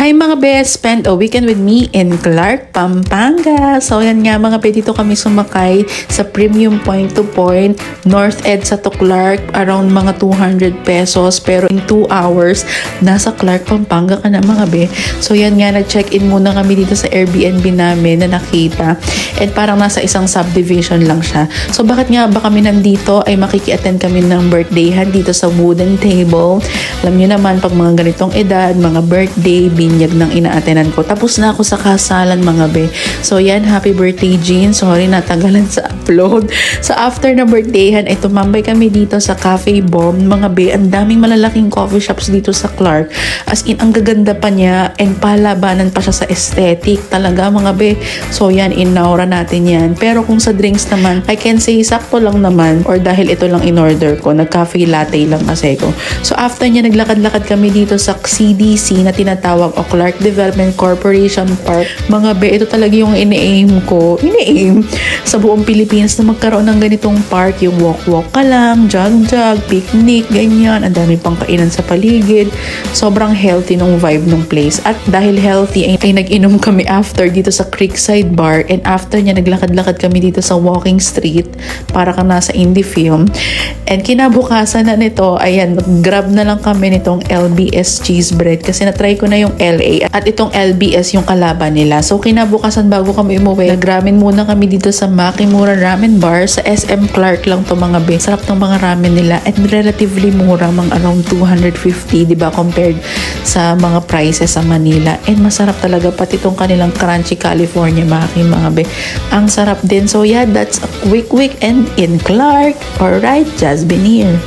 Hi mga best, spend a weekend with me in Clark, Pampanga. So yan nga mga be, dito kami sumakay sa premium point-to-point North EDSA to Clark, around mga 200 pesos. Pero in 2 hours, nasa Clark, Pampanga ka na mga be. So yan nga, nag-check-in muna kami dito sa Airbnb namin na nakita. And parang nasa isang subdivision lang siya. So bakit nga ba kami nandito ay makiki-attend kami ng birthdayhan dito sa wooden table. Alam niyo naman, pag mga ganitong edad, mga birthday, binyag ng ina-attenan ko. Tapos na ako sa kasalan mga be. So yan, happy birthday Jean. Sorry, natagalan sa upload. So after na birthdayhan, ay tumambay kami dito sa Cafe Bomb. Mga be, ang daming malalaking coffee shops dito sa Clark. As in, ang gaganda pa niya and palabanan pa siya sa aesthetic. Talaga mga be. So yan, inaura natin yan. Pero kung sa drinks naman, I can say sakto lang naman or dahil ito lang in-order ko. Nag-cafe latte lang kasi ko. So after niya, naglakad-lakad kami dito sa CDC na tinatawag o Clark Development Corporation Park. Mga be, ito talaga yung ini-aim ko. Ini-aim sa buong Pilipinas na magkaroon ng ganitong park. Yung walk-walk ka lang, jog-jog, picnic, ganyan. Ang dami pang kainan sa paligid. Sobrang healthy nung vibe nung place. At dahil healthy, ay nag-inom kami after dito sa Creekside Bar. And after niya, naglakad-lakad kami dito sa Walking Street para kang nasa indie film. And kinabukasan na nito, ayan, grab na lang kami nitong LBS cheese bread kasi na-try ko na yung LA at itong LBS yung kalaban nila. So kinabukasan bago kami umuwi, nag-ramen muna kami dito sa Makimura Ramen Bar sa SM Clark lang to mga be. Sarap ng mga ramen nila at relatively mura, mga around 250, diba, compared sa mga prices sa Manila. And masarap talaga pati itong kanilang crunchy California Maki mga be. Ang sarap din. So yeah, that's a quick weekend in Clark. Alright, Jasmine here.